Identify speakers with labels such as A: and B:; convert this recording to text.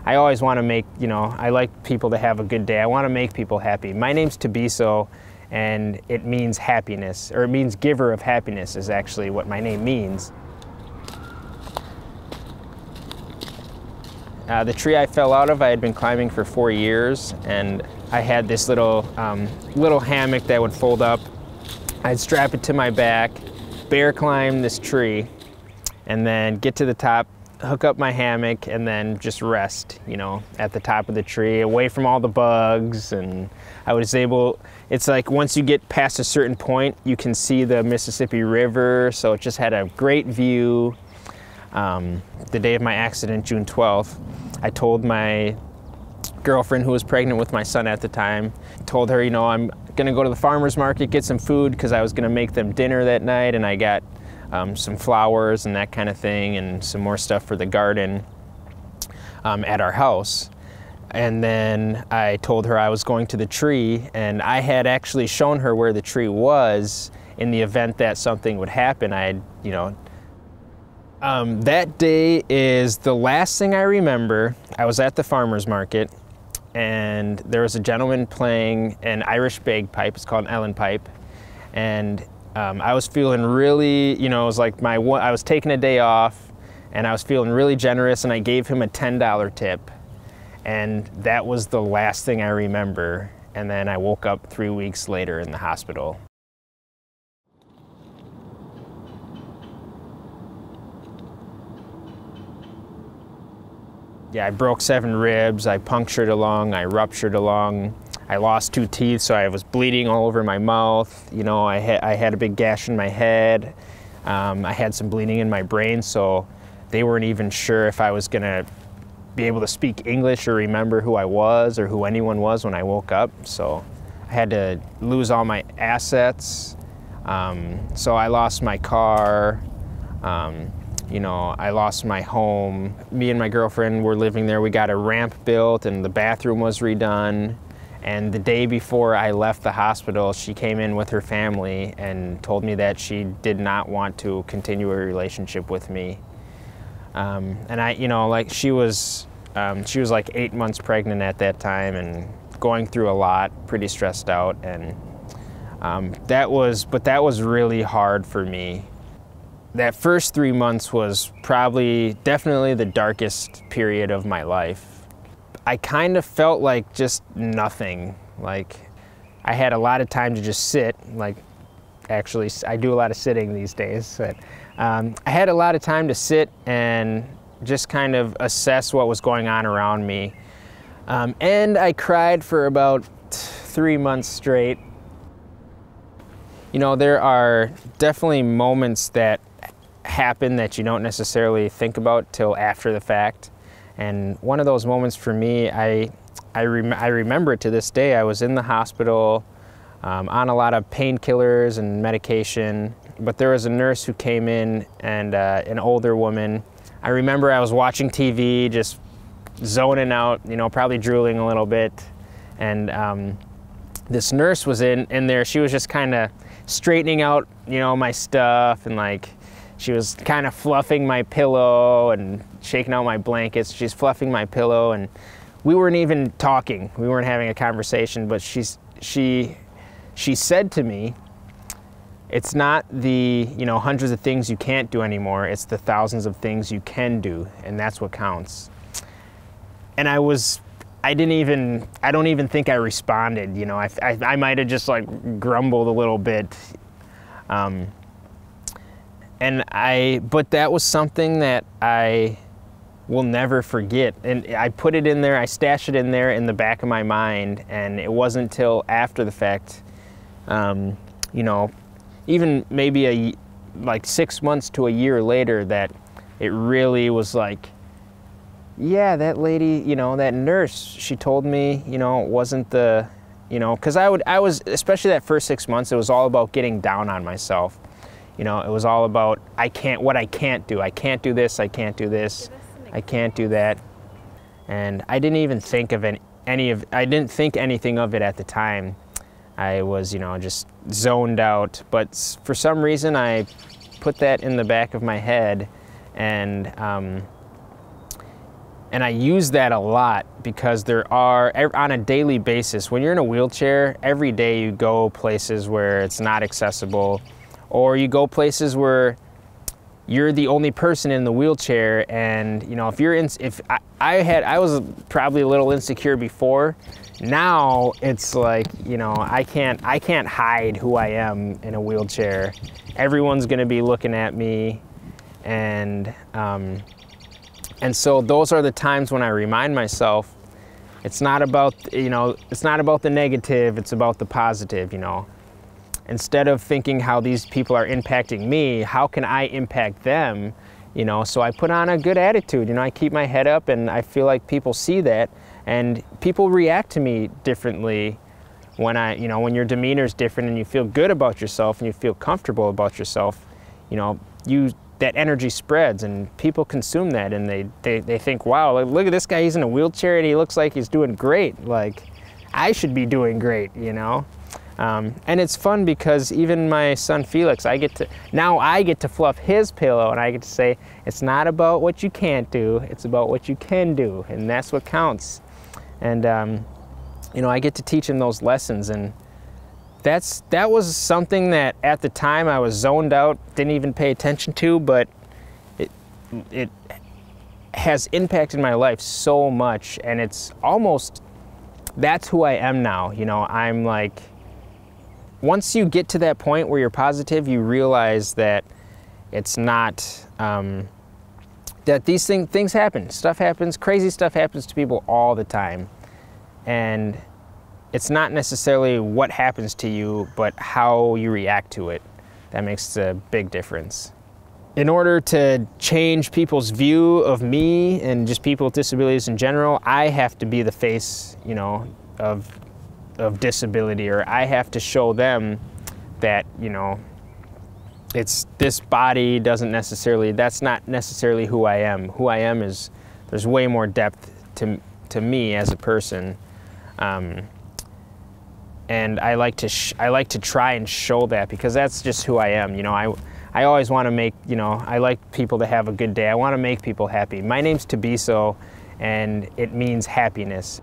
A: I always want to make, I like people to have a good day. I want to make people happy. My name's Thabiso, and it means happiness, or it means giver of happiness is actually what my name means. The tree I fell out of, I had been climbing for 4 years, and I had this little hammock that would fold up. I'd strap it to my back, bear climb this tree, and then get to the top, hook up my hammock, and then just rest, at the top of the tree, away from all the bugs. And I was able, it's like once you get past a certain point, you can see the Mississippi River, so it just had a great view. The day of my accident, June 12th, I told my girlfriend, who was pregnant with my son at the time, told her, I'm gonna go to the farmer's market, get some food, because I was gonna make them dinner that night, and I got some flowers and that kind of thing, and some more stuff for the garden at our house. And then I told her I was going to the tree, and I had actually shown her where the tree was in the event that something would happen. That day is the last thing I remember. I was at the farmer's market, and there was a gentleman playing an Irish bagpipe. It's called an Ellen pipe. And I was feeling really, it was like I was taking a day off, and I was feeling really generous, and I gave him a $10 tip. And that was the last thing I remember. And then I woke up 3 weeks later in the hospital. Yeah, I broke 7 ribs, I punctured a lung, I ruptured a lung, I lost 2 teeth, so I was bleeding all over my mouth. I had a big gash in my head. I had some bleeding in my brain, so they weren't even sure if I was gonna be able to speak English or remember who I was or who anyone was when I woke up. So I had to lose all my assets. So I lost my car. I lost my home. Me and my girlfriend were living there. We got a ramp built and the bathroom was redone. And the day before I left the hospital, she came in with her family and told me that she did not want to continue a relationship with me. And I, she was like 8 months pregnant at that time and going through a lot, pretty stressed out. And that was really hard for me. That first 3 months was definitely the darkest period of my life. I kind of felt like just nothing. Like I had a lot of time to just sit. Actually, I do a lot of sitting these days. But I had a lot of time to sit and just kind of assess what was going on around me. And I cried for about 3 months straight. There are definitely moments that happen that you don't necessarily think about till after the fact. And one of those moments for me, I remember it to this day. I was in the hospital on a lot of painkillers and medication, but there was a nurse who came in, and an older woman. I remember I was watching TV, just zoning out, probably drooling a little bit. And this nurse was in there. She was just kind of straightening out, my stuff, and she was kind of fluffing my pillow and shaking out my blankets. She's fluffing my pillow, and we weren't even talking. We weren't having a conversation, but she said to me, it's not the hundreds of things you can't do anymore, it's the thousands of things you can do, and that's what counts. And I don't even think I responded. I might have just grumbled a little bit. But that was something that I will never forget. And I put it in there, I stashed it in there in the back of my mind, and it wasn't until after the fact, even maybe 6 months to a year later, that it really was yeah, that lady, that nurse, she told me, it wasn't the, because I was, especially that first 6 months, it was all about getting down on myself. It was all about what I can't do. I can't do this, I can't do this, I can't do that. And I didn't even think of I didn't think anything of it at the time. I was, just zoned out. But for some reason, I put that in the back of my head, and And I use that a lot because there are, on a daily basis, when you're in a wheelchair, every day you go places where it's not accessible, or you go places where you're the only person in the wheelchair. And you know, if you're in, I was probably a little insecure before. Now it's like, you know, I can't hide who I am in a wheelchair. Everyone's gonna be looking at me, and so those are the times when I remind myself, it's not about, you know, it's not about the negative, it's about the positive, you know. Instead of thinking how these people are impacting me, how can I impact them, you know? So I put on a good attitude, you know, I keep my head up, and I feel like people see that, and people react to me differently when you know, when your demeanor is different and you feel good about yourself and you feel comfortable about yourself, you know, that energy spreads and people consume that, and they think, wow, look at this guy, he's in a wheelchair and he looks like he's doing great. Like, I should be doing great, you know? And it's fun because even my son Felix, I get to fluff his pillow, and I get to say, it's not about what you can't do, it's about what you can do, and that's what counts. And you know, I get to teach him those lessons, and that was something that at the time I was zoned out, didn't even pay attention to, but it has impacted my life so much, and it's almost, that's who I am now. You know, I'm like, once you get to that point where you're positive, you realize that it's not, that these things happen, stuff happens, crazy stuff happens to people all the time. And it's not necessarily what happens to you, but how you react to it. That makes a big difference. In order to change people's view of me and just people with disabilities in general, I have to be the face, you know, of disability, or I have to show them that, you know, it's this body doesn't necessarily, that's not necessarily who I am. Who I am is, there's way more depth to me as a person. And I like to try and show that, because that's just who I am. You know, I always want to make, you know, I like people to have a good day. I want to make people happy. My name's Thabiso, and it means happiness.